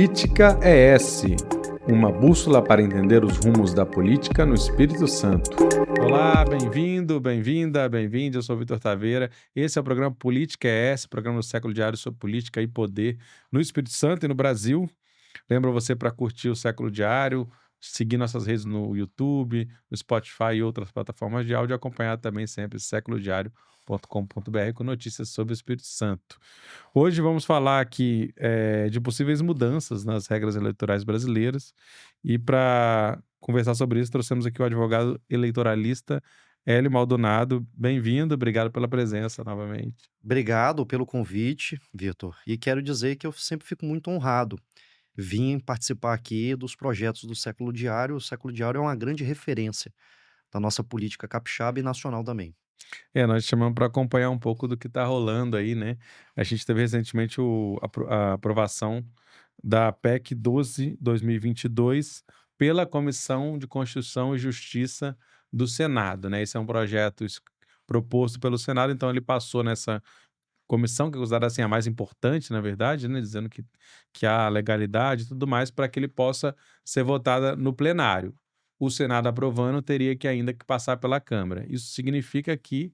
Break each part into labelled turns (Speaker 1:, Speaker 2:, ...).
Speaker 1: Política é S, uma bússola para entender os rumos da política no Espírito Santo. Olá, bem-vindo, bem-vinda, bem-vinde. Eu sou o Vitor Taveira. Esse é o programa Política é S, programa do Século Diário sobre política e poder no Espírito Santo e no Brasil. Lembro você para curtir o Século Diário, seguir nossas redes no YouTube, no Spotify e outras plataformas de áudio, e acompanhar também sempre séculodiario.com.br com notícias sobre o Espírito Santo. Hoje vamos falar aqui de possíveis mudanças nas regras eleitorais brasileiras, e para conversar sobre isso trouxemos aqui o advogado eleitoralista Hélio Maldonado. Bem-vindo, obrigado pela presença novamente.
Speaker 2: Obrigado pelo convite, Vitor. E quero dizer que eu sempre fico muito honrado vir participar aqui dos projetos do Século Diário. O Século Diário é uma grande referência da nossa política capixaba e nacional também.
Speaker 1: Nós te chamamos para acompanhar um pouco do que está rolando aí, né? A gente teve recentemente a aprovação da PEC 12/2022 pela Comissão de Constituição e Justiça do Senado, né? Esse é um projeto proposto pelo Senado, então ele passou nessa comissão, que é considerada assim a mais importante, na verdade, né? Dizendo que há legalidade e tudo mais, para que ele possa ser votada no plenário. O Senado aprovando teria que ainda que passar pela Câmara. Isso significa que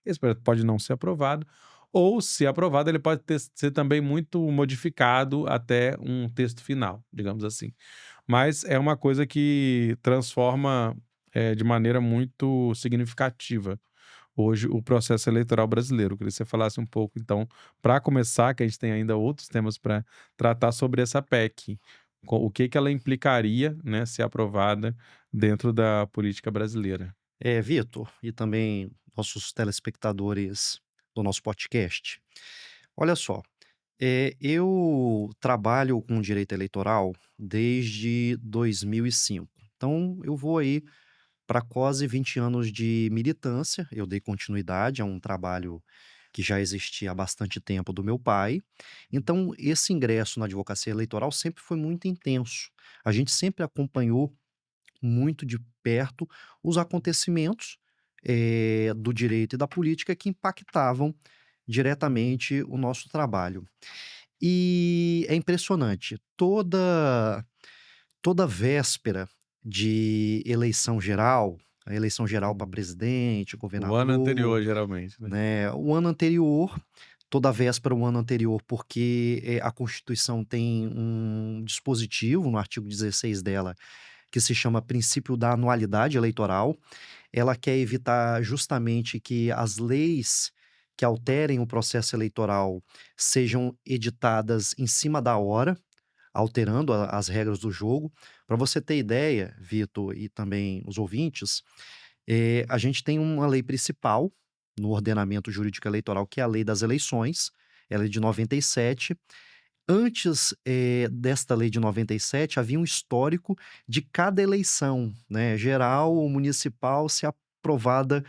Speaker 1: esse projeto pode não ser aprovado, ou, se aprovado, ele pode ser também muito modificado até um texto final, digamos assim. Mas é uma coisa que transforma de maneira muito significativa hoje o processo eleitoral brasileiro. Eu queria que você falasse um pouco, então, para começar, que a gente tem ainda outros temas para tratar sobre essa PEC. O que ela implicaria, né, se aprovada dentro da política brasileira.
Speaker 2: Vitor, e também nossos telespectadores do nosso podcast. Olha só, eu trabalho com direito eleitoral desde 2005. Então, eu vou aí para quase 20 anos de militância. Eu dei continuidade a um trabalho que já existia há bastante tempo do meu pai. Então, esse ingresso na advocacia eleitoral sempre foi muito intenso. A gente sempre acompanhou muito de perto os acontecimentos, do direito e da política que impactavam diretamente o nosso trabalho. E é impressionante, toda véspera de eleição geral, a eleição geral para
Speaker 1: Uhum.
Speaker 2: presidente,
Speaker 1: O ano
Speaker 2: governador,
Speaker 1: anterior, geralmente, né?
Speaker 2: né, o ano anterior, toda véspera o ano anterior, porque, a Constituição tem um dispositivo no artigo 16 dela, que se chama princípio da anualidade eleitoral. Ela quer evitar justamente que as leis que alterem o processo eleitoral sejam editadas em cima da hora, alterando as regras do jogo. Para você ter ideia, Vitor, e também os ouvintes, a gente tem uma lei principal no ordenamento jurídico eleitoral, que é a Lei das Eleições. Ela é de 97. Antes, desta lei de 97, havia um histórico de cada eleição, né, geral ou municipal, ser aprovada,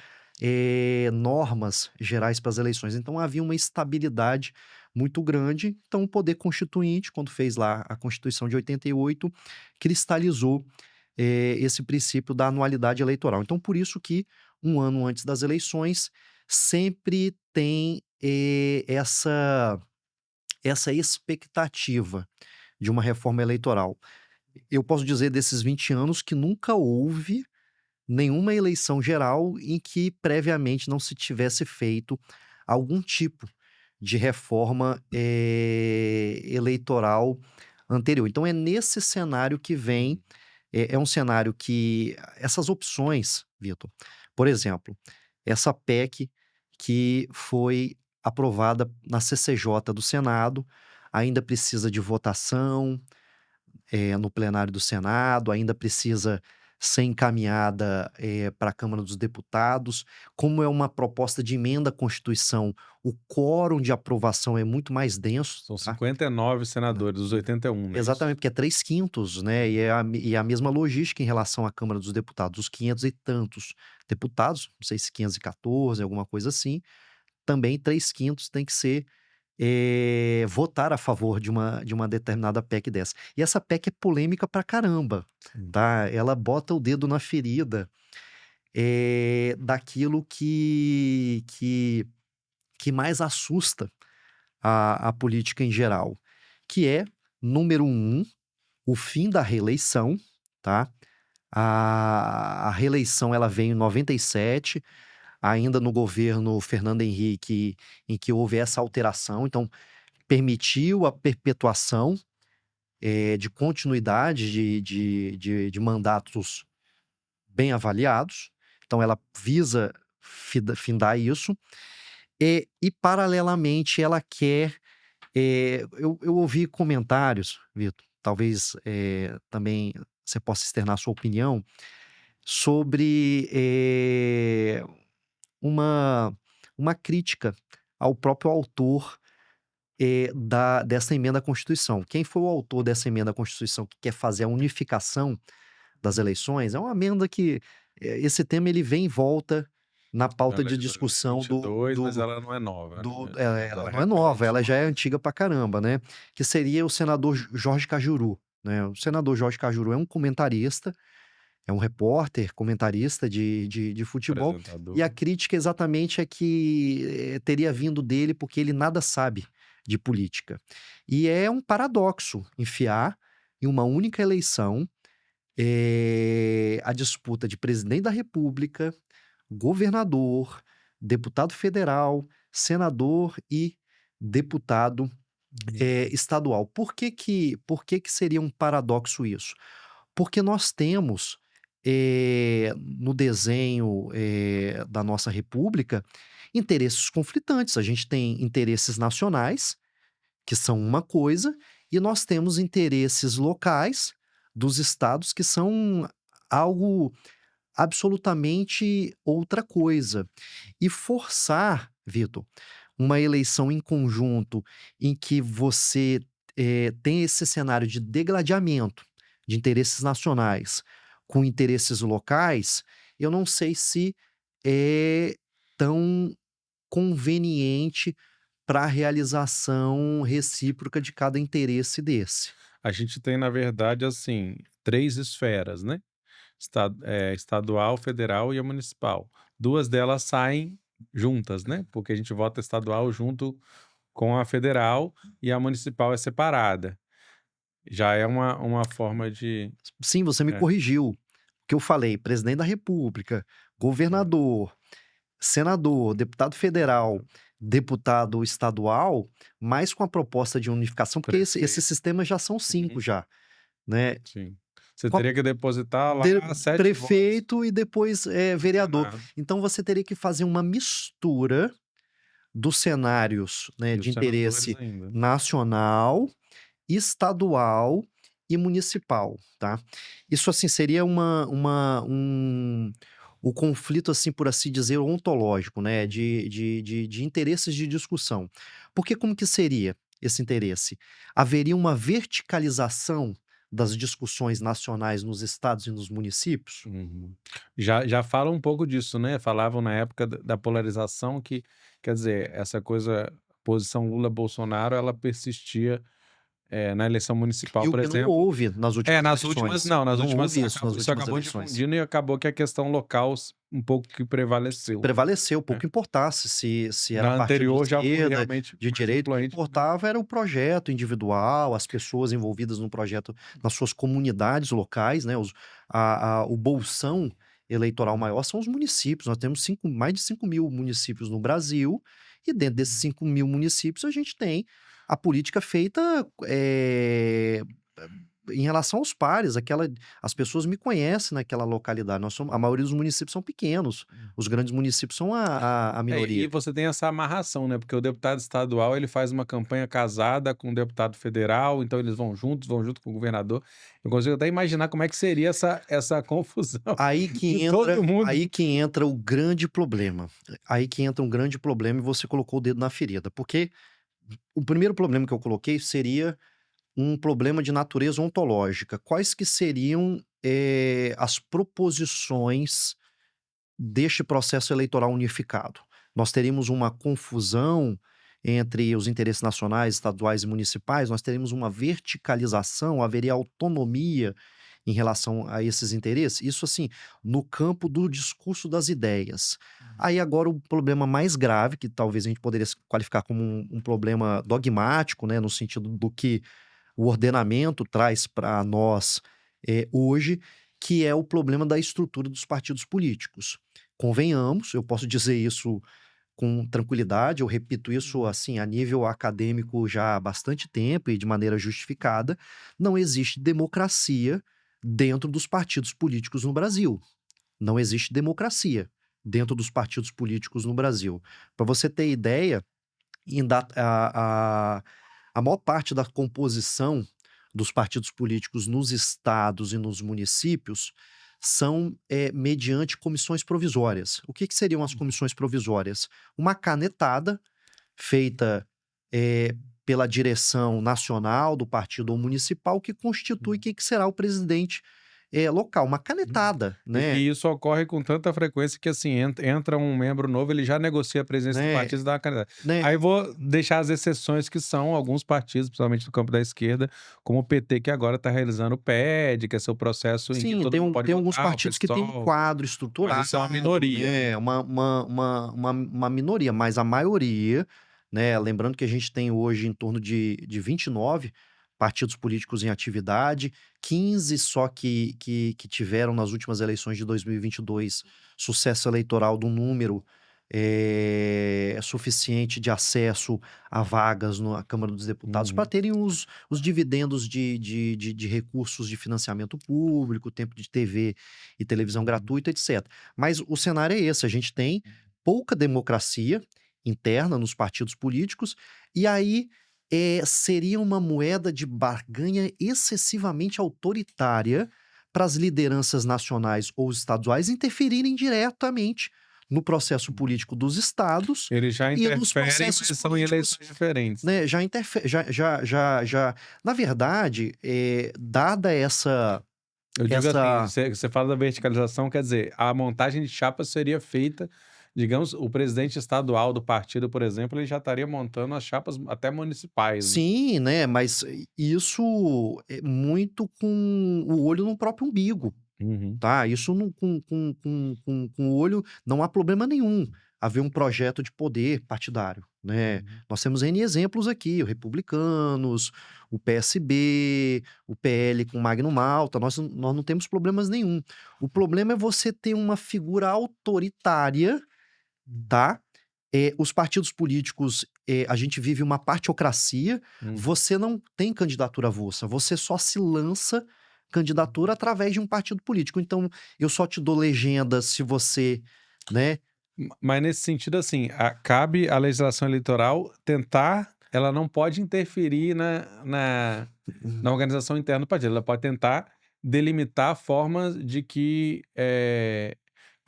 Speaker 2: normas gerais para as eleições. Então havia uma estabilidade muito grande. Então o poder constituinte, quando fez lá a Constituição de 88, cristalizou, esse princípio da anualidade eleitoral. Então por isso que, um ano antes das eleições, sempre tem, essa expectativa de uma reforma eleitoral. Eu posso dizer desses 20 anos que nunca houve nenhuma eleição geral em que previamente não se tivesse feito algum tipo de reforma, eleitoral anterior. Então é nesse cenário que vem, é um cenário que essas opções, Vitor, por exemplo, essa PEC que foi aprovada na CCJ do Senado, ainda precisa de votação, no plenário do Senado, ainda precisa ser encaminhada, para a Câmara dos Deputados. Como é uma proposta de emenda à Constituição, o quórum de aprovação é muito mais denso,
Speaker 1: São
Speaker 2: tá?
Speaker 1: 59 senadores, dos 81, não é isso?
Speaker 2: Exatamente, porque é 3/5, né, e é a mesma logística em relação à Câmara dos Deputados, os 500 e tantos deputados, não sei se 514, alguma coisa assim, também 3/5 tem que ser, votar a favor de uma determinada PEC dessa. E essa PEC é polêmica pra caramba,
Speaker 1: Sim.
Speaker 2: tá, ela bota o dedo na ferida, daquilo que mais assusta a política em geral, que é Número um, o fim da reeleição, tá? A reeleição ela veio em 97, ainda no governo Fernando Henrique, em que houve essa alteração, então permitiu a perpetuação, de continuidade de mandatos bem avaliados, então ela visa findar isso, e paralelamente ela quer, eu ouvi comentários, Vitor, talvez, também você possa externar a sua opinião, sobre, uma uma crítica ao próprio autor, dessa emenda à Constituição. Quem foi o autor dessa emenda à Constituição que quer fazer a unificação das eleições? É uma emenda que, esse tema ele vem e volta na pauta
Speaker 1: Ela é
Speaker 2: de
Speaker 1: de
Speaker 2: discussão
Speaker 1: 2022, mas ela não é nova, né,
Speaker 2: ela
Speaker 1: ela é
Speaker 2: não é nova, ela já é
Speaker 1: recente.
Speaker 2: antiga pra caramba, né, que seria o senador Jorge Cajuru, né. O senador Jorge Cajuru é um comentarista, é um repórter, comentarista de futebol, e
Speaker 1: Apresentador.
Speaker 2: a crítica exatamente é que, teria vindo dele, porque ele nada sabe de política. E é um paradoxo enfiar em uma única eleição, a disputa de presidente da república, governador, deputado federal, senador e deputado,
Speaker 1: Uhum.
Speaker 2: estadual. Por que que seria um paradoxo isso? Porque nós temos, no desenho, da nossa república, interesses conflitantes. A gente tem interesses nacionais, que são uma coisa, e nós temos interesses locais dos estados, que são algo absolutamente outra coisa. E forçar, Vitor, uma eleição em conjunto em que você, tem esse cenário de degladiamento de interesses nacionais com interesses locais, eu não sei se é tão conveniente para a realização recíproca de cada interesse desse.
Speaker 1: A gente tem, na verdade, assim, 3 esferas, né, estadual, federal e a municipal. 2 delas saem juntas, né, porque a gente vota estadual junto com a federal e a municipal é separada. Já é uma forma de
Speaker 2: Sim, você me
Speaker 1: é,
Speaker 2: corrigiu. O que eu falei, presidente da república,
Speaker 1: é,
Speaker 2: governador, senador, deputado federal, deputado estadual, mas com a proposta de unificação, porque esses
Speaker 1: prefeito.
Speaker 2: sistemas já são 5
Speaker 1: Uhum,
Speaker 2: já, né.
Speaker 1: sim. Você
Speaker 2: Com a
Speaker 1: teria que depositar
Speaker 2: de
Speaker 1: lá 7 votos
Speaker 2: prefeito e depois,
Speaker 1: no
Speaker 2: vereador.
Speaker 1: Senado
Speaker 2: Então você teria que fazer uma mistura dos cenários, né,
Speaker 1: e
Speaker 2: de
Speaker 1: os senadores
Speaker 2: interesse
Speaker 1: ainda.
Speaker 2: nacional, estadual e municipal, tá. Isso, assim, seria o conflito, assim, por assim dizer, ontológico, né, de interesses de discussão. Porque como que seria esse interesse? Haveria uma verticalização das discussões nacionais nos estados e nos municípios?
Speaker 1: Uhum. Já fala um pouco disso, né, falavam na época da polarização que, quer dizer, essa coisa, posição Lula-Bolsonaro, ela persistia, na eleição municipal,
Speaker 2: E o
Speaker 1: por
Speaker 2: que não
Speaker 1: exemplo.
Speaker 2: houve nas
Speaker 1: É,
Speaker 2: últimas
Speaker 1: nas últimas
Speaker 2: eleições.
Speaker 1: não, nas
Speaker 2: Não
Speaker 1: últimas
Speaker 2: houve isso nas
Speaker 1: acabou isso
Speaker 2: últimas
Speaker 1: acabou
Speaker 2: eleições.
Speaker 1: difundindo e acabou que a questão local um pouco que prevaleceu,
Speaker 2: Prevaleceu,
Speaker 1: né.
Speaker 2: pouco importasse se era
Speaker 1: Na
Speaker 2: partido de
Speaker 1: anterior já foi
Speaker 2: esquerda,
Speaker 1: realmente
Speaker 2: de
Speaker 1: mais
Speaker 2: direita, o que
Speaker 1: influente do que
Speaker 2: importava era o projeto individual, as pessoas envolvidas no projeto nas suas comunidades locais, né, o bolsão eleitoral
Speaker 1: uhum,
Speaker 2: maior são os municípios, nós temos mais de 5.000 municípios no Brasil, e dentro desses
Speaker 1: uhum.
Speaker 2: 5.000 municípios a gente tem a política feita, em relação aos pares, as pessoas me conhecem naquela localidade, a maioria dos municípios são pequenos, os grandes municípios são a
Speaker 1: É, e
Speaker 2: minoria.
Speaker 1: você tem essa amarração, né, porque o deputado estadual, ele faz uma campanha casada com o deputado federal, então eles vão junto com o governador. Eu consigo até imaginar como é que seria essa confusão de todo mundo.
Speaker 2: Aí que entra o grande problema, aí que entra um grande problema e você colocou o dedo na ferida, porque o primeiro problema que eu coloquei seria um problema de natureza ontológica. Quais que seriam, as proposições deste processo eleitoral unificado? Nós teríamos uma confusão entre os interesses nacionais, estaduais e municipais, nós teríamos uma verticalização, haveria autonomia em relação a esses interesses? Isso, assim, no campo do discurso das ideias. Aí agora o problema mais grave, que talvez a gente poderia qualificar como um problema dogmático, né, no sentido do que o ordenamento traz para nós hoje, que é o problema da estrutura dos partidos políticos. Convenhamos, eu posso dizer isso com tranquilidade, eu repito isso assim a nível acadêmico já há bastante tempo e de maneira justificada, não existe democracia dentro dos partidos políticos no Brasil. Não existe democracia dentro dos partidos políticos no Brasil. Para você ter ideia, a maior parte da composição dos partidos políticos nos estados e nos municípios são mediante comissões provisórias. O que que seriam as comissões provisórias? Uma canetada feita pela direção nacional do partido ou municipal que constitui quem que será o presidente local. Uma canetada, né?
Speaker 1: E isso ocorre com tanta frequência que, assim, entra um membro novo, ele já negocia a presença do
Speaker 2: Né?
Speaker 1: partido e dá uma candidatura.
Speaker 2: Né?
Speaker 1: Aí vou deixar as exceções que são alguns partidos, principalmente do campo da esquerda, como o PT, que agora está realizando o PED, que é seu processo em que
Speaker 2: Sim,
Speaker 1: todo mundo pode
Speaker 2: tem alguns
Speaker 1: votar, o
Speaker 2: partidos que têm um
Speaker 1: PSOL,
Speaker 2: quadro
Speaker 1: mas
Speaker 2: estruturado,
Speaker 1: isso é uma minoria, né?
Speaker 2: né, uma minoria, mas a maioria, né, lembrando que a gente tem hoje em torno de 29 partidos políticos em atividade, 15 só que tiveram nas últimas eleições de 2022 sucesso eleitoral do número suficiente de acesso a vagas na Câmara dos Deputados para
Speaker 1: Uhum.
Speaker 2: terem os dividendos de recursos de financiamento público, tempo de TV e televisão
Speaker 1: Uhum.
Speaker 2: gratuita, etc. Mas o cenário é esse: a gente tem pouca democracia interna nos partidos políticos, e aí seria uma moeda de barganha excessivamente autoritária para as lideranças nacionais ou estaduais interferirem diretamente no processo político dos estados
Speaker 1: Eles já
Speaker 2: e nos
Speaker 1: interferem,
Speaker 2: processos
Speaker 1: mas são em
Speaker 2: políticos,
Speaker 1: eleições diferentes.
Speaker 2: né, já interfe já na verdade, dada
Speaker 1: Eu digo assim,
Speaker 2: essa
Speaker 1: você fala da verticalização, quer dizer, a montagem de chapa seria feita, digamos, o presidente estadual do partido, por exemplo, ele já estaria montando as chapas até municipais, né.
Speaker 2: sim, né, mas isso é muito com o olho no próprio umbigo.
Speaker 1: Uhum.
Speaker 2: Tá, isso não com o olho não há problema nenhum haver um projeto de poder partidário, né.
Speaker 1: Uhum.
Speaker 2: Nós temos N exemplos aqui, o Republicanos, o PSB, o PL com Magno Malta, nós não temos problemas nenhum. O problema é você ter uma figura autoritária, tá. Os partidos políticos, a gente vive uma partiocracia,
Speaker 1: Uhum.
Speaker 2: você não tem candidatura avulsa, você só se lança candidatura através de um partido político. Então, eu só te dou legenda se você, né.
Speaker 1: Mas nesse sentido, assim, cabe à legislação eleitoral tentar, ela não pode interferir na organização interna do partido, ela pode tentar delimitar formas de que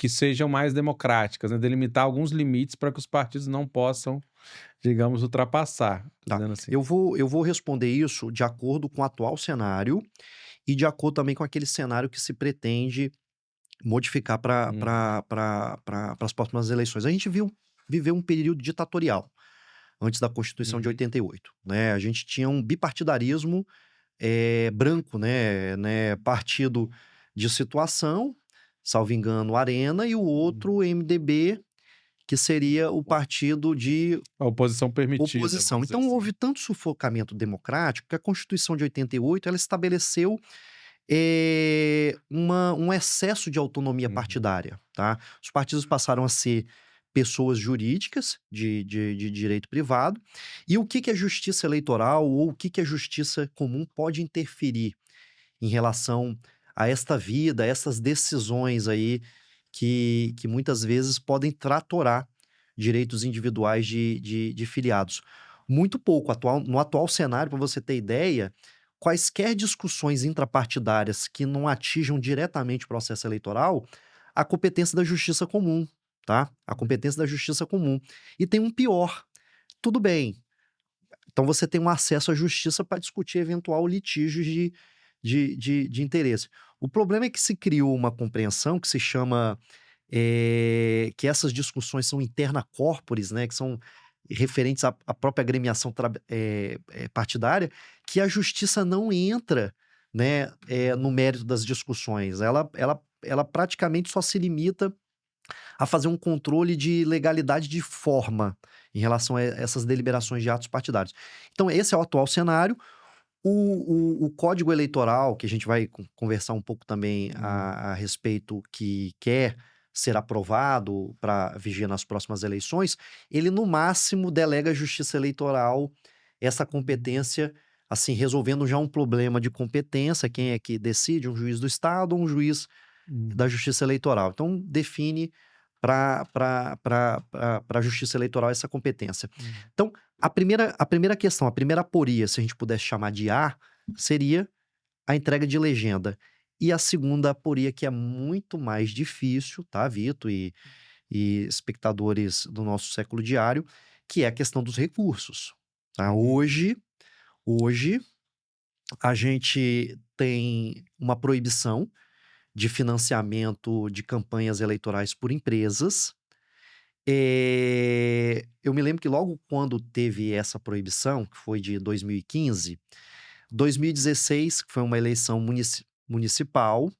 Speaker 1: sejam mais democráticas, né, delimitar alguns limites para que os partidos não possam, digamos, ultrapassar,
Speaker 2: Tá,
Speaker 1: dizendo assim.
Speaker 2: eu vou responder isso de acordo com o atual cenário e de acordo também com aquele cenário que se pretende modificar para
Speaker 1: Uhum,
Speaker 2: pra as próximas eleições. A gente viveu um período ditatorial antes da Constituição de
Speaker 1: uhum,
Speaker 2: 88, né, a gente tinha um bipartidarismo branco, né, partido de situação, salvo engano, Arena, e o
Speaker 1: uhum.
Speaker 2: outro MDB, que seria o partido de
Speaker 1: A oposição permitida,
Speaker 2: oposição.
Speaker 1: vamos dizer
Speaker 2: Então
Speaker 1: assim.
Speaker 2: houve tanto sufocamento democrático que a Constituição de 88 ela estabeleceu um excesso de autonomia
Speaker 1: Uhum,
Speaker 2: partidária, tá? Os partidos passaram a ser pessoas jurídicas de direito privado, e o que que a justiça eleitoral ou o que que a justiça comum pode interferir em relação a esta vida, a essas decisões aí que muitas vezes podem tratorar direitos individuais de filiados. Muito pouco. No atual cenário, para você ter ideia, quaisquer discussões intrapartidárias que não atinjam diretamente o processo eleitoral, a competência da justiça comum, tá? A competência da justiça comum. E tem um pior. Tudo bem, então você tem um acesso à justiça para discutir eventual litígios de interesse. O problema é que se criou uma compreensão que se chama, que essas discussões são interna corporis, né, que são referentes à própria agremiação partidária, que a justiça não entra, né, no mérito das discussões. Ela praticamente só se limita a fazer um controle de legalidade de forma em relação a essas deliberações de atos partidários. Então esse é o atual cenário. O Código Eleitoral, que a gente vai conversar um pouco também
Speaker 1: Hum,
Speaker 2: a respeito, que quer ser aprovado para vigia nas próximas eleições, ele no máximo delega à Justiça Eleitoral essa competência, assim, resolvendo já um problema de competência, quem é que decide, um juiz do Estado ou um juiz
Speaker 1: hum,
Speaker 2: da Justiça Eleitoral. Então define para a Justiça Eleitoral essa competência.
Speaker 1: hum,
Speaker 2: Então, a primeira questão, a primeira aporia, se a gente pudesse chamar de A, seria a entrega de legenda. E a segunda aporia, que é muito mais difícil, tá, Vitor e espectadores do nosso século diário, que é a questão dos recursos, tá?
Speaker 1: sim.
Speaker 2: Hoje a gente tem uma proibição de financiamento de campanhas eleitorais por empresas. Eu me lembro que logo quando teve essa proibição, que foi de 2015, 2016, que foi uma eleição municipal,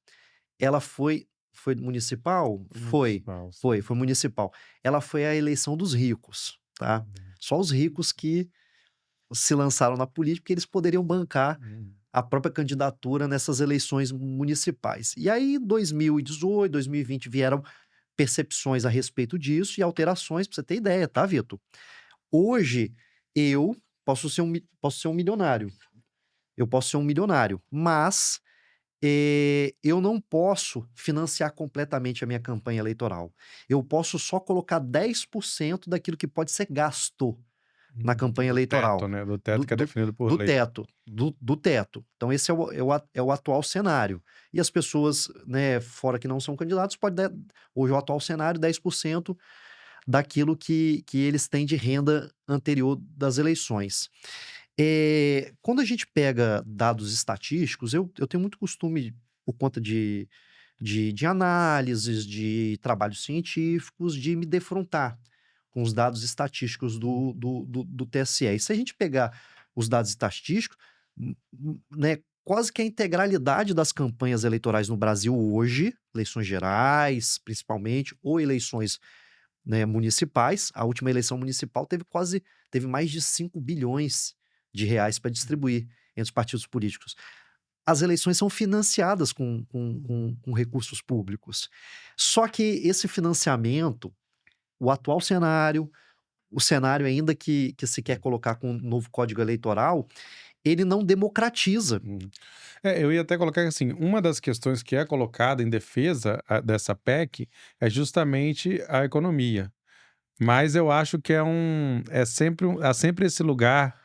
Speaker 2: ela foi municipal?
Speaker 1: Foi municipal, sim.
Speaker 2: Foi municipal. Ela foi a eleição dos ricos, tá.
Speaker 1: Hum,
Speaker 2: Só os ricos que se lançaram na política, porque eles poderiam bancar
Speaker 1: hum,
Speaker 2: a própria candidatura nessas eleições municipais. E aí 2018, 2020 vieram percepções a respeito disso e alterações, pra você ter ideia, tá, Vitor? Hoje, eu posso ser um milionário, eu posso ser um milionário, mas, eu não posso financiar completamente a minha campanha eleitoral. Eu posso só colocar 10% daquilo que pode ser gasto na campanha
Speaker 1: do teto,
Speaker 2: eleitoral,
Speaker 1: né, do teto
Speaker 2: do
Speaker 1: que é
Speaker 2: do
Speaker 1: definido por
Speaker 2: do
Speaker 1: lei.
Speaker 2: teto, do teto. Então esse é o atual cenário. E as pessoas, né, fora que não são candidatos, pode dar hoje o atual cenário, 10% daquilo que eles têm de renda anterior das eleições. Quando a gente pega dados estatísticos, eu tenho muito costume, por conta de análises, de trabalhos científicos, de me defrontar com os dados estatísticos do TSE. E se a gente pegar os dados estatísticos, né, quase que a integralidade das campanhas eleitorais no Brasil hoje, eleições gerais, principalmente, ou eleições, né, municipais, a última eleição municipal teve mais de 5 bilhões de reais para distribuir entre os partidos políticos. As eleições são financiadas com recursos públicos. Só que esse financiamento, o atual cenário, o cenário ainda que se quer colocar com o novo Código Eleitoral, ele não democratiza.
Speaker 1: Hum. É, eu ia até colocar que, assim, uma das questões que é colocada em defesa, dessa PEC é justamente a economia. Mas eu acho que há sempre esse lugar,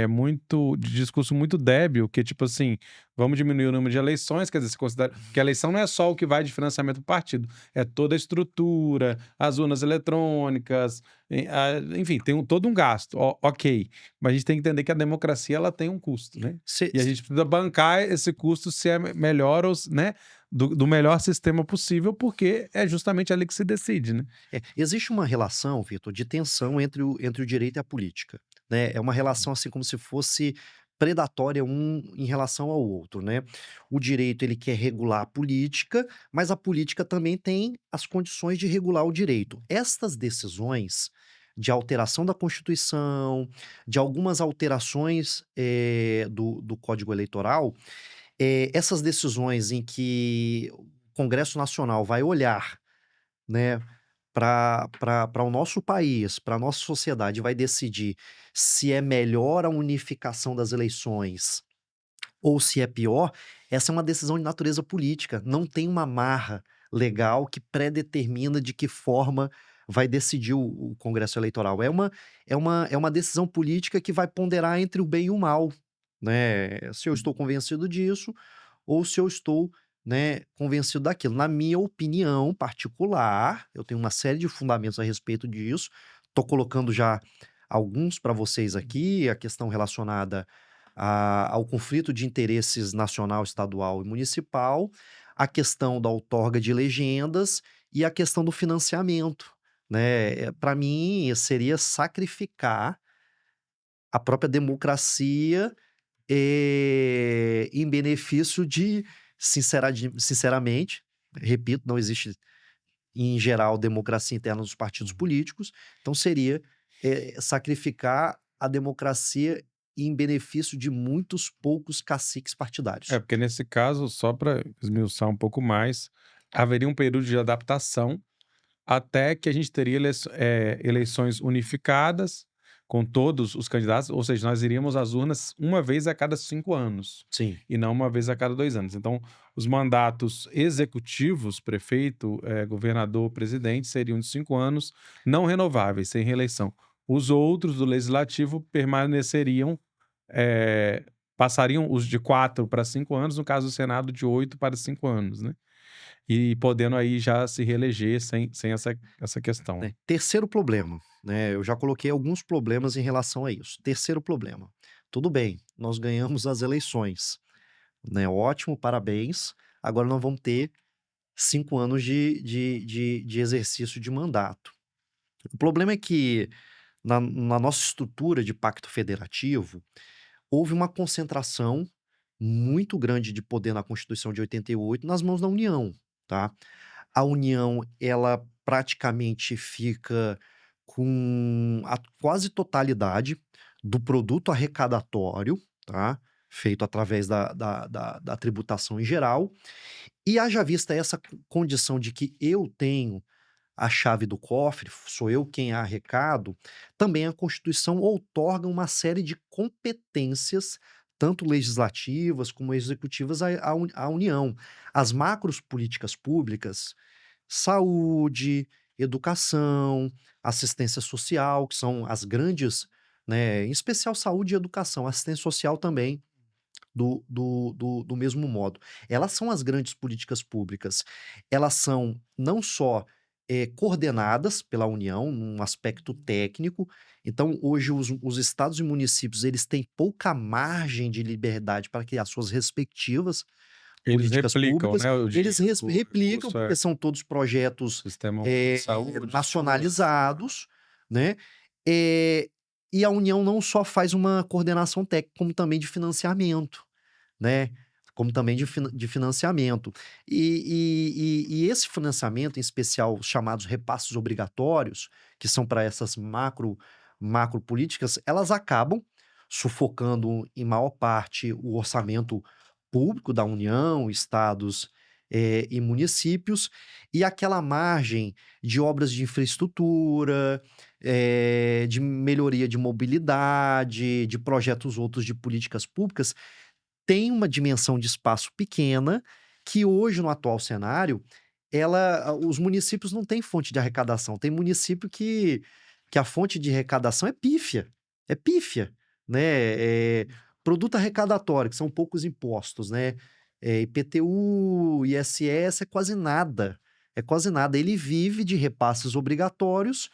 Speaker 1: muito de discurso muito débil, que tipo assim, vamos diminuir o número de eleições, quer dizer, se considera que a eleição não é só o que vai de financiamento do partido, é toda a estrutura, as urnas eletrônicas, enfim, tem todo um gasto, ok, mas a gente tem que entender que a democracia ela tem um custo, né,
Speaker 2: Se
Speaker 1: e a gente precisa bancar esse custo se é melhor ou né, do melhor sistema possível, porque é justamente ali que se decide, né.
Speaker 2: existe uma relação, Vitor, de tensão entre o direito e a política, né, é uma relação, assim, como se fosse predatória um em relação ao outro, né. O direito ele quer regular a política, mas a política também tem as condições de regular o direito. Estas decisões de alteração da Constituição, de algumas alterações, do Código Eleitoral, essas decisões em que o Congresso Nacional vai olhar, né, para o nosso país, para a nossa sociedade, vai decidir se é melhor a unificação das eleições ou se é pior, essa é uma decisão de natureza política, não tem uma amarra legal que predetermina de que forma vai decidir o Congresso Eleitoral. É uma decisão política que vai ponderar entre o bem e o mal, né, se eu estou convencido disso ou se eu estou, né, convencido daquilo. Na minha opinião particular, eu tenho uma série de fundamentos a respeito disso, estou colocando já alguns para vocês aqui, a questão relacionada ao conflito de interesses nacional, estadual e municipal, a questão da outorga de legendas e a questão do financiamento, né. Para mim, seria sacrificar a própria democracia, em benefício de sinceramente, repito, não existe, em geral, democracia interna dos partidos políticos, então seria, sacrificar a democracia e em benefício de muitos poucos caciques
Speaker 1: É,
Speaker 2: partidários.
Speaker 1: porque nesse caso, só para esmiuçar um pouco mais, haveria um período de adaptação até que a gente teria eleições unificadas com todos os candidatos, ou seja, nós iríamos às urnas uma vez a cada 5 anos,
Speaker 2: Sim.
Speaker 1: e não uma vez a cada 2 anos. Então, os mandatos executivos, prefeito, governador, presidente, seriam de 5 anos, não renováveis, sem reeleição. Os outros do legislativo permaneceriam, eh, passariam os de 4 para 5 anos, no caso do Senado de 8 para 5 anos, né. E podendo aí já se reeleger sem essa questão.
Speaker 2: Né. Terceiro problema, né, eu já coloquei alguns problemas em relação a isso. Terceiro problema, tudo bem, nós ganhamos as eleições, né, ótimo, parabéns, agora nós vamos ter 5 anos de exercício de mandato. O problema é que na nossa estrutura de pacto federativo, houve uma concentração muito grande de poder na Constituição de 88 nas mãos da União, tá. A União, ela praticamente fica com a quase totalidade do produto arrecadatório, tá, feito através da tributação em geral, e haja vista essa condição de que eu tenho a chave do cofre, sou eu quem arrecado, também a Constituição outorga uma série de competências, tanto legislativas como executivas à União. As macros políticas públicas, saúde, educação, assistência social, que são as grandes, né, em especial saúde e educação, assistência social também, do mesmo modo. Elas são as grandes políticas públicas. Elas são não só, coordenadas pela União, num aspecto técnico, então hoje os estados e municípios, eles têm pouca margem de liberdade para criar suas respectivas
Speaker 1: Eles
Speaker 2: políticas
Speaker 1: replicam,
Speaker 2: públicas,
Speaker 1: né,
Speaker 2: eles
Speaker 1: o
Speaker 2: replicam,
Speaker 1: recurso
Speaker 2: porque são todos projetos,
Speaker 1: Sistema Único de Saúde, SUAS.
Speaker 2: nacionalizados, né, eh, e a União não só faz uma coordenação técnica, como também de financiamento, né, como também de financiamento. E esse financiamento, em especial os chamados repasses obrigatórios, que são para essas macro políticas, elas acabam sufocando em maior parte o orçamento público da União, estados, e municípios, e aquela margem de obras de infraestrutura, de melhoria de mobilidade, de projetos outros de políticas públicas, tem uma dimensão de espaço pequena, que hoje, no atual cenário, os municípios não têm fonte de arrecadação. Tem município que a fonte de arrecadação é pífia, né, produto arrecadatório, que são poucos impostos, né, IPTU, ISS é quase nada. Ele vive de repasses obrigatórios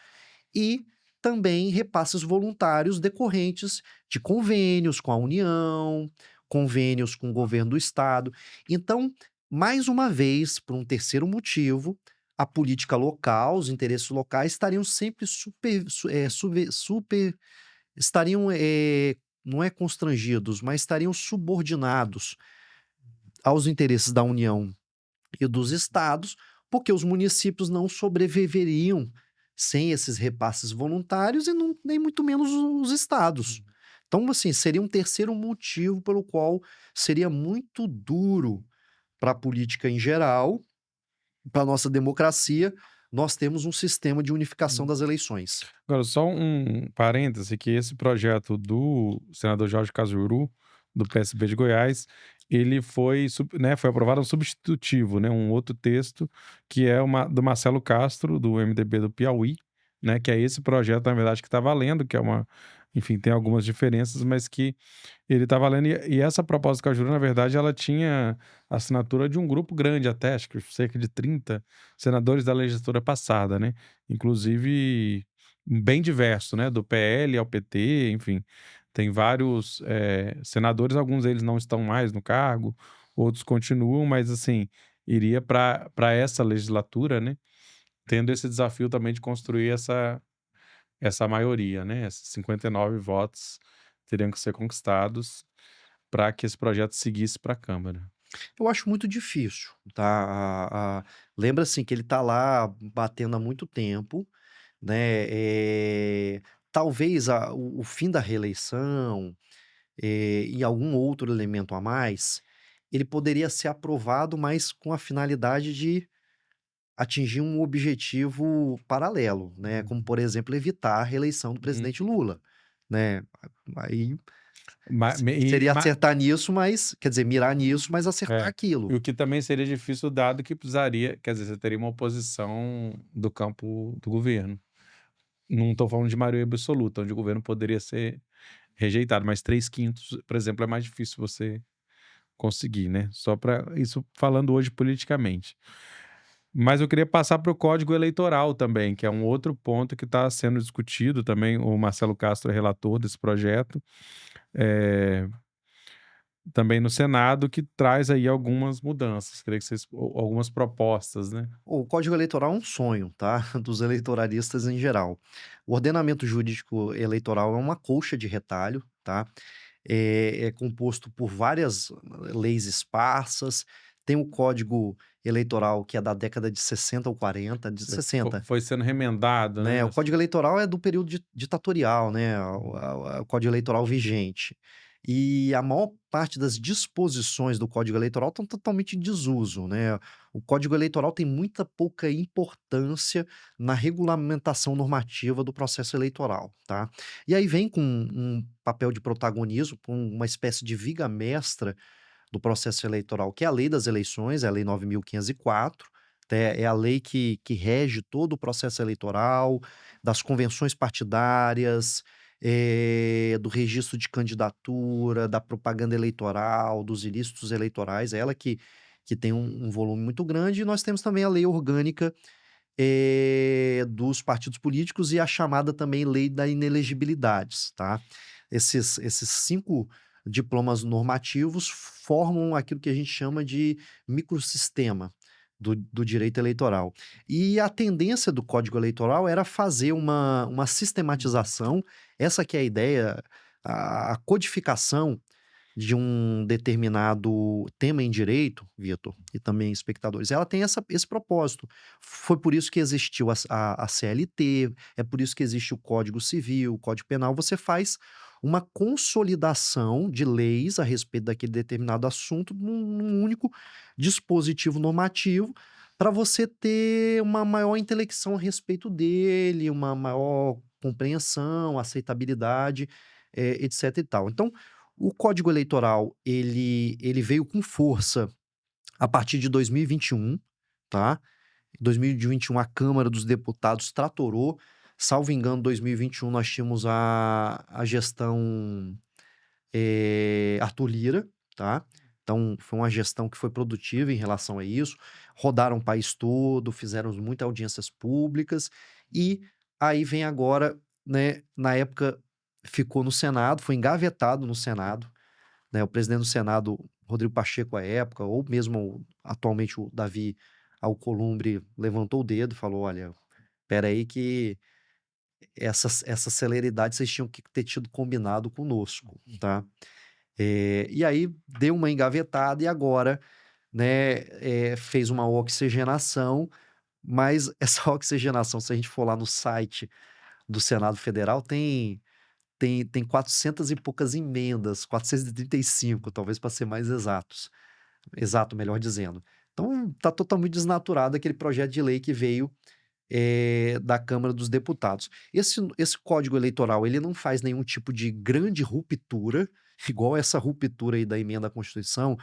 Speaker 2: e também repasses voluntários decorrentes de convênios com a União, convênios com o governo do estado. Então, mais uma vez, por um terceiro motivo, a política local, os interesses locais estariam sempre estariam, não é constrangidos, mas estariam subordinados aos interesses da União e dos estados, porque os municípios não sobreviveriam sem esses repasses voluntários e nem muito menos os estados. Então, assim, seria um terceiro motivo pelo qual seria muito duro para a política em geral, para a nossa democracia, nós temos um sistema de unificação
Speaker 1: Hum.
Speaker 2: das eleições.
Speaker 1: Agora só um parêntese, que esse projeto do senador Jorge Cajuru, do PSB de Goiás, ele foi foi aprovado um substitutivo, né, um outro texto, que é uma do Marcelo Castro, do MDB do Piauí, né, que é esse projeto, na verdade, que está valendo, que é uma enfim, tem algumas diferenças, mas que ele está valendo. E essa proposta do Cajuru, na verdade, ela tinha assinatura de um grupo grande até, acho que cerca de 30 senadores da legislatura passada, né, inclusive bem diverso, né, do PL ao PT, enfim, tem vários, senadores, alguns deles não estão mais no cargo, outros continuam, mas assim, iria para essa legislatura, né, tendo esse desafio também de construir essa maioria, né, esses 59 votos teriam que ser conquistados para que esse projeto seguisse para a Câmara.
Speaker 2: Eu acho muito difícil, tá? Lembra assim que ele está lá batendo há muito tempo, né? Talvez o fim da reeleição, e algum outro elemento a mais, ele poderia ser aprovado, mas com a finalidade de atingir um objetivo paralelo, né, como,
Speaker 1: Uhum.
Speaker 2: por exemplo, evitar a reeleição do
Speaker 1: Uhum.
Speaker 2: presidente Lula, né. Aí
Speaker 1: Ma me e
Speaker 2: seria
Speaker 1: ma
Speaker 2: acertar nisso, mas quer dizer, mirar nisso, mas acertar
Speaker 1: É. E
Speaker 2: aquilo.
Speaker 1: o que também seria difícil dado que precisaria quer dizer, você teria uma oposição do campo do governo. Não estou falando de maioria absoluta, onde o governo poderia ser rejeitado, mas 3/5, por exemplo, é mais difícil você conseguir, né, só para isso falando hoje politicamente. Mas eu queria passar para o Código Eleitoral também, que é um outro ponto que está sendo discutido também, o Marcelo Castro é relator desse projeto, eh, também no Senado, que traz aí algumas mudanças, queria que vocês algumas propostas, né.
Speaker 2: O Código Eleitoral é um sonho, tá, dos eleitoralistas em geral. O ordenamento jurídico eleitoral é uma colcha de retalho, tá, é composto por várias leis esparsas, tem o Código Eleitoral que é da década de 60 ou 40, de
Speaker 1: É, fo
Speaker 2: 60.
Speaker 1: foi sendo remendado,
Speaker 2: Né,
Speaker 1: né,
Speaker 2: o Código Eleitoral é do período ditatorial, né, o Código Eleitoral vigente. E a maior parte das disposições do Código Eleitoral estão totalmente em desuso, né. O Código Eleitoral tem muita pouca importância na regulamentação normativa do processo eleitoral, tá. E aí vem com um papel de protagonismo, com uma espécie de viga mestra do processo eleitoral, que é a Lei das Eleições, é a Lei 9.504, é a lei que rege todo o processo eleitoral, das convenções partidárias, do registro de candidatura, da propaganda eleitoral, dos ilícitos eleitorais, é ela que tem um volume muito grande, e nós temos também a lei orgânica, dos partidos políticos e a chamada também lei da inelegibilidades, tá. Esses 5 diplomas normativos formam aquilo que a gente chama de microsistema do direito eleitoral. E a tendência do Código Eleitoral era fazer uma sistematização, essa que é a ideia, a codificação de um determinado tema em direito, Vitor, e também espectadores, ela tem esse propósito. Foi por isso que existiu a CLT, é por isso que existe o Código Civil, o Código Penal. Você faz uma consolidação de leis a respeito daquele determinado assunto num único dispositivo normativo, para você ter uma maior intelecção a respeito dele, uma maior compreensão, aceitabilidade, etc e tal. Então, o Código Eleitoral, ele veio com força a partir de 2021, tá. Em 2021 a Câmara dos Deputados tratorou, salvo engano, 2021 nós tínhamos a gestão, Arthur Lira, tá. Então foi uma gestão que foi produtiva em relação a isso, rodaram o país todo, fizeram muitas audiências públicas, e aí vem agora, né, na época ficou no Senado, foi engavetado no Senado, né, o presidente do Senado, Rodrigo Pacheco à época, ou mesmo atualmente o Davi Alcolumbre levantou o dedo e falou: "Olha, espera aí que essa celeridade vocês tinham que ter tido combinado conosco, tá?". E aí deu uma engavetada e agora, né, fez uma oxigenação, mas essa oxigenação, se a gente for lá no site do Senado Federal, tem 400 e poucas emendas, 435, talvez para ser mais exato, melhor dizendo. Então tá totalmente desnaturado aquele projeto de lei que veio, da Câmara dos Deputados. Esse Código Eleitoral, ele não faz nenhum tipo de grande ruptura, igual essa ruptura aí da emenda à Constituição,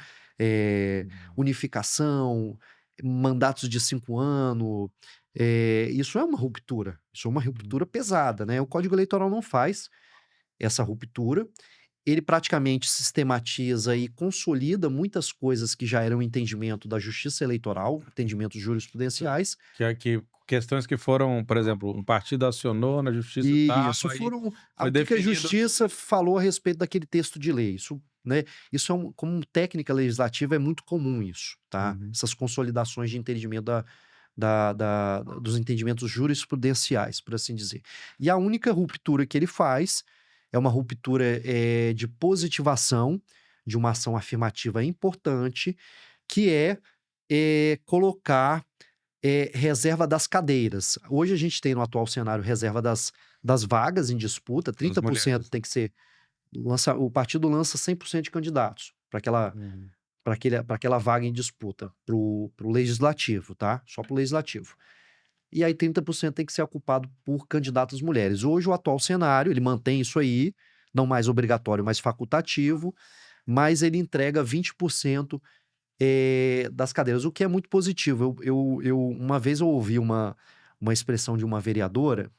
Speaker 2: unificação, mandatos de 5 anos, isso é uma ruptura, isso é uma
Speaker 1: Uhum.
Speaker 2: ruptura pesada, né. O Código Eleitoral não faz essa ruptura, ele praticamente sistematiza e consolida muitas coisas que já eram entendimento da justiça eleitoral, entendimentos jurisprudenciais,
Speaker 1: Que questões que foram, por exemplo, um partido acionou na justiça e tal,
Speaker 2: e isso
Speaker 1: aí
Speaker 2: foram
Speaker 1: foi
Speaker 2: o que a
Speaker 1: definido.
Speaker 2: justiça falou a respeito daquele texto de lei, isso, né, isso é como técnica legislativa é muito comum isso, tá,
Speaker 1: Uhum.
Speaker 2: essas consolidações de entendimento dos entendimentos jurisprudenciais, por assim dizer. E a única ruptura que ele faz é uma ruptura, de positivação de uma ação afirmativa importante, que colocar, reserva das cadeiras. Hoje a gente tem no atual cenário reserva das vagas em disputa,
Speaker 1: Das
Speaker 2: 30%
Speaker 1: mulheres.
Speaker 2: tem que ser O partido lança 100% de candidatos
Speaker 1: Uhum.
Speaker 2: para aquela vaga em disputa, para o legislativo, tá? Só para o legislativo. E aí 30% tem que ser ocupado por candidatas mulheres. Hoje o atual cenário, ele mantém isso aí, não mais obrigatório, mas facultativo, mas ele entrega 20% das cadeiras, o que é muito positivo. Uma vez eu ouvi uma expressão de uma vereadora,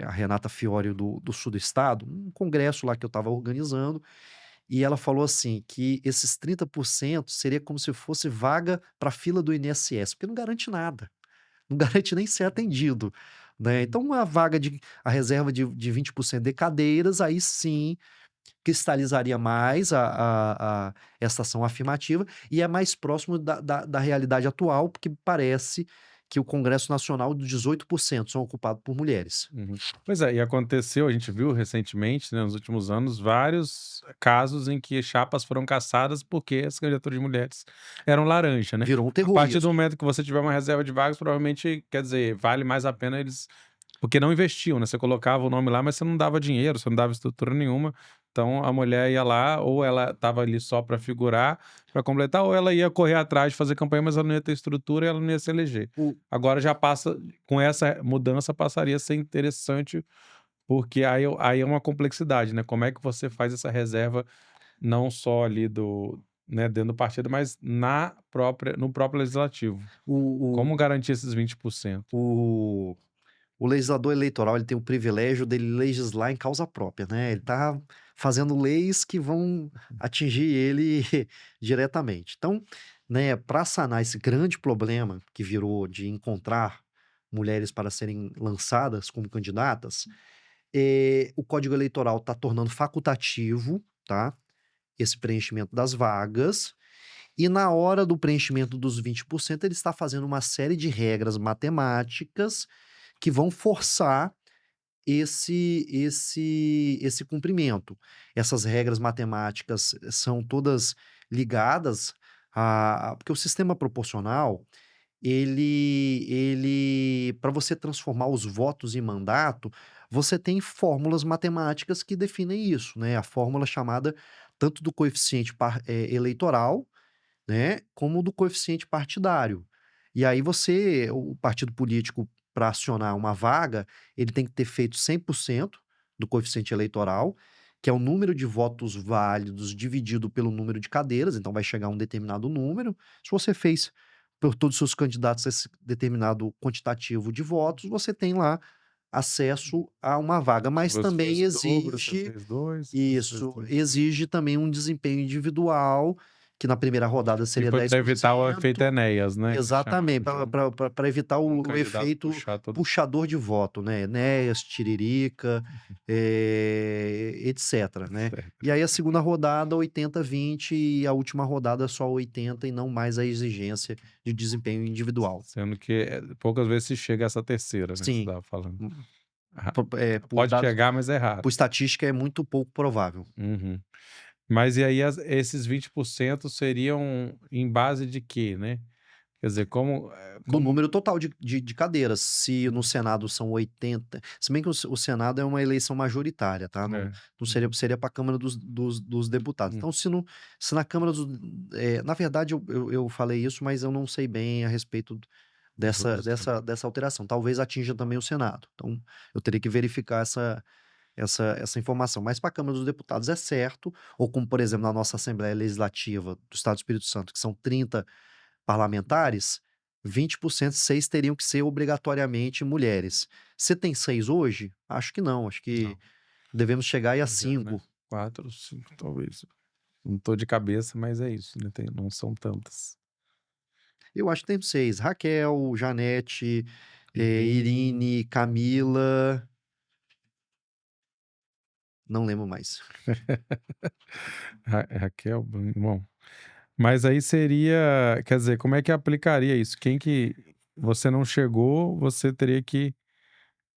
Speaker 2: a Renata Fiório do sul do estado, um congresso lá que eu estava organizando, e ela falou assim, que esses 30% seria como se fosse vaga para fila do INSS, porque não garante nada. Não garante nem ser atendido, né. Então a reserva de 20% de cadeiras, aí sim cristalizaria mais essa ação afirmativa e é mais próximo da realidade atual, porque parece que o Congresso Nacional, dos 18% são ocupados por mulheres.
Speaker 1: Uhum. Pois é, e aconteceu, a gente viu recentemente, né, nos últimos anos, vários casos em que chapas foram cassadas porque as candidaturas de mulheres eram laranja, né.
Speaker 2: Virou um
Speaker 1: A
Speaker 2: terror
Speaker 1: partir do
Speaker 2: isso.
Speaker 1: momento que você tiver uma reserva de vagas, provavelmente, quer dizer, vale mais a pena eles porque não investiam, né, você colocava o nome lá, mas você não dava dinheiro, você não dava estrutura nenhuma, então a mulher ia lá, ou ela estava ali só para figurar, para completar, ou ela ia correr atrás de fazer campanha, mas ela não ia ter estrutura e ela não ia se eleger.
Speaker 2: O
Speaker 1: Agora já passa com essa mudança passaria a ser interessante, porque aí é uma complexidade, né, como é que você faz essa reserva não só ali né, dentro do partido, mas no próprio legislativo.
Speaker 2: o
Speaker 1: Como garantir esses 20%?
Speaker 2: o o legislador eleitoral, ele tem o privilégio dele legislar em causa própria, né, ele tá fazendo leis que vão atingir ele diretamente. Então, né, pra sanar esse grande problema que virou de encontrar mulheres para serem lançadas como candidatas, o Código Eleitoral está tornando facultativo, tá, esse preenchimento das vagas, e na hora do preenchimento dos 20% ele está fazendo uma série de regras matemáticas que vão forçar esse cumprimento. Essas regras matemáticas são todas ligadas porque o sistema proporcional, ele para você transformar os votos em mandato, você tem fórmulas matemáticas que definem isso, né, a fórmula chamada tanto do coeficiente eleitoral, né, como do coeficiente partidário. E aí o partido político, para acionar uma vaga, ele tem que ter feito 100% do coeficiente eleitoral, que é o número de votos válidos dividido pelo número de cadeiras, então vai chegar a um determinado número. Se você fez por todos os seus candidatos esse determinado quantitativo de votos, você tem lá acesso a uma vaga,
Speaker 1: Se
Speaker 2: mas
Speaker 1: você
Speaker 2: também
Speaker 1: fosse dobro, você
Speaker 2: exige
Speaker 1: fez 2, se você fez
Speaker 2: isso,
Speaker 1: 3.
Speaker 2: exige também um desempenho individual, que na primeira rodada
Speaker 1: E
Speaker 2: seria
Speaker 1: foi para evitar o efeito
Speaker 2: 10%.
Speaker 1: Enéas, né, que chama,
Speaker 2: Exatamente,
Speaker 1: de
Speaker 2: para evitar
Speaker 1: um
Speaker 2: o
Speaker 1: candidato
Speaker 2: efeito
Speaker 1: puxar todo.
Speaker 2: puxador de voto, né, Enéas, Tiririca, etcétera, né.
Speaker 1: Certo.
Speaker 2: E aí a segunda rodada 80-20 e a última rodada só 80 e não mais a exigência de desempenho individual.
Speaker 1: Sendo que, poucas vezes se chega a essa terceira, né, que você
Speaker 2: Sim,
Speaker 1: estava falando.
Speaker 2: hum,
Speaker 1: Ra
Speaker 2: por
Speaker 1: Pode
Speaker 2: dados
Speaker 1: chegar, mas é raro.
Speaker 2: por estatística é muito pouco provável.
Speaker 1: Uhum. Mas e aí esses 20% seriam em base de quê, né? Quer dizer,
Speaker 2: Do
Speaker 1: como
Speaker 2: número total de cadeiras, se no Senado são 80, se bem que o Senado é uma eleição majoritária, tá,
Speaker 1: é.
Speaker 2: não
Speaker 1: Uhum,
Speaker 2: seria para a Câmara dos Deputados.
Speaker 1: hum,
Speaker 2: Então se na Câmara na verdade eu falei isso, mas eu não sei bem a respeito
Speaker 1: dos
Speaker 2: dessa
Speaker 1: outros
Speaker 2: dessa
Speaker 1: também.
Speaker 2: dessa alteração, talvez atinja também o Senado, então eu teria que verificar essa informação, mas para a Câmara dos Deputados é certo, ou como por exemplo na nossa Assembleia Legislativa do Estado do Espírito Santo, que são 30 parlamentares, 20%, 6 teriam que ser obrigatoriamente mulheres. Você tem 6 hoje? Acho que não, acho que
Speaker 1: Não,
Speaker 2: devemos chegar aí a
Speaker 1: já, né?
Speaker 2: 5.
Speaker 1: 4 ou 5 talvez. Não tô de cabeça, mas é isso, né, não são tantas.
Speaker 2: Eu acho que temos 6. Raquel, Janete,
Speaker 1: Irene,
Speaker 2: Irine, Camila, não lembro mais.
Speaker 1: Raquel, bom. Mas aí seria, quer dizer, como é que aplicaria isso? Quem que você não chegou, você teria que,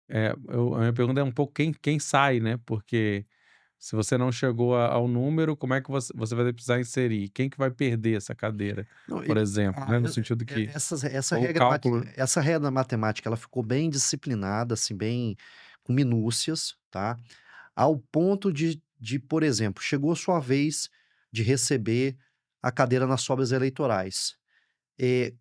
Speaker 1: a minha pergunta é um pouco quem sai, né, porque se você não chegou ao número, como é que você vai precisar inserir? Quem que vai perder essa cadeira,
Speaker 2: Não,
Speaker 1: por exemplo, né, no sentido
Speaker 2: e
Speaker 1: que o cálculo.
Speaker 2: essa regra matemática, ela ficou bem disciplinada, assim, bem com minúcias, tá. ao ponto de, por exemplo, chegou a sua vez de receber a cadeira nas sobras eleitorais.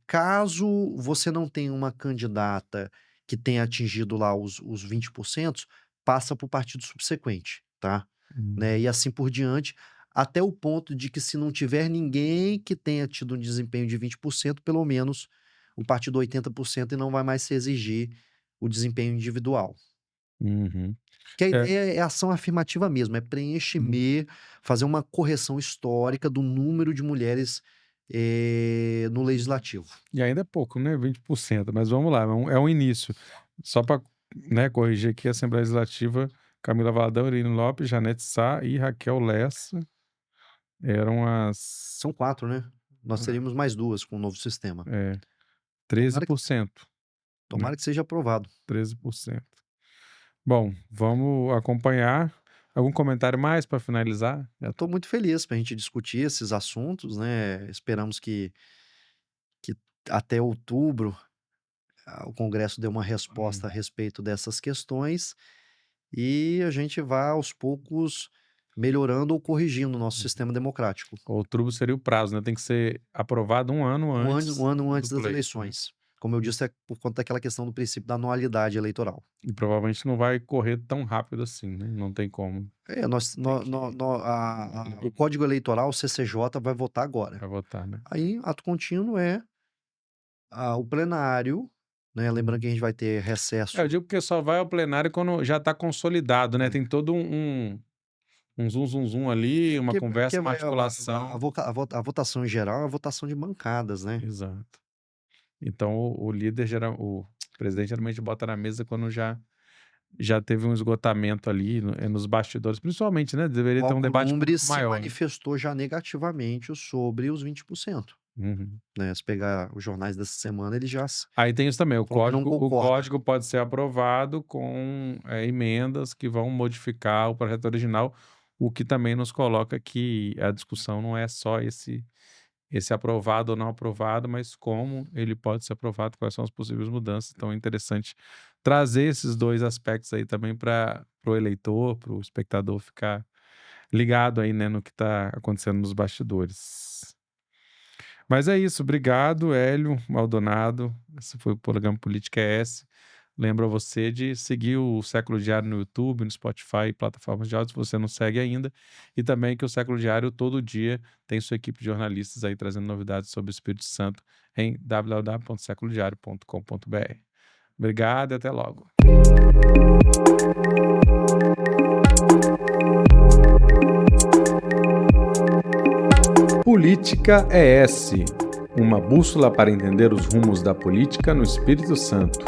Speaker 2: Caso você não tenha uma candidata que tenha atingido lá os 20%, passa para o partido subsequente, tá? Né? E assim por diante, até o ponto de que se não tiver ninguém que tenha tido um desempenho de 20%, pelo menos o partido 80% e não vai mais se exigir o desempenho individual.
Speaker 1: Uhum.
Speaker 2: Que a
Speaker 1: É,
Speaker 2: ideia é ação afirmativa mesmo, é preencher, fazer uma correção histórica do número de mulheres no legislativo.
Speaker 1: e ainda é pouco, né? 20%, mas vamos lá, é um início. Só para, né, corrigir aqui, a Assembleia Legislativa, Camila Valadão, Irene Lopes, Janete Sá e Raquel Lessa eram as
Speaker 2: São 4, né? Nós teríamos mais 2 com o novo sistema.
Speaker 1: é,
Speaker 2: Tomara que
Speaker 1: 13%, né?
Speaker 2: tomara que seja aprovado.
Speaker 1: 13%. Bom, vamos acompanhar. Algum comentário mais para finalizar?
Speaker 2: Eu estou muito feliz para a gente discutir esses assuntos, né? Esperamos que até outubro o Congresso dê uma resposta a respeito dessas questões e a gente vá aos poucos melhorando ou corrigindo o nosso sistema democrático.
Speaker 1: Outubro seria o prazo, né? Tem que ser aprovado um ano antes
Speaker 2: Um ano antes
Speaker 1: do
Speaker 2: das
Speaker 1: pleito, né?
Speaker 2: eleições. Como eu disse, é por conta daquela questão do princípio da anualidade eleitoral.
Speaker 1: E provavelmente não vai correr tão rápido assim, né? Não tem como.
Speaker 2: O Código Eleitoral, o CCJ, vai votar agora.
Speaker 1: Vai votar, né?
Speaker 2: Aí, ato contínuo é o plenário, né? Lembrando que a gente vai ter recesso.
Speaker 1: Eu digo que só vai ao plenário quando já está consolidado, né? Tem todo um zum ali, uma conversa, uma articulação.
Speaker 2: A votação em geral é a votação de bancadas, né?
Speaker 1: Exato. Então o líder o presidente geralmente bota na mesa quando já teve um esgotamento ali nos bastidores, principalmente, né? Deveria ter um debate
Speaker 2: Alcolumbre
Speaker 1: muito
Speaker 2: se
Speaker 1: maior, né?
Speaker 2: manifestou já negativamente sobre os 20%.
Speaker 1: Uhum.
Speaker 2: Né? Se pegar os jornais dessa semana, ele já
Speaker 1: Aí tem isso também, o
Speaker 2: falou que não
Speaker 1: código
Speaker 2: concorda.
Speaker 1: pode ser aprovado com emendas que vão modificar o projeto original, o que também nos coloca que a discussão não é só esse aprovado ou não aprovado, mas como ele pode ser aprovado, quais são as possíveis mudanças. Então é interessante trazer esses dois aspectos aí também para o eleitor, para o espectador ficar ligado aí, né, no que está acontecendo nos bastidores. Mas é isso, obrigado, Hélio Maldonado. Esse foi o programa Política ES. Lembro a você de seguir o Século Diário no YouTube, no Spotify e plataformas de áudio, se você não segue ainda. E também que o Século Diário, todo dia, tem sua equipe de jornalistas aí trazendo novidades sobre o Espírito Santo em www.seculodiario.com.br. Obrigado e até logo. Política ES, uma bússola para entender os rumos da política no Espírito Santo.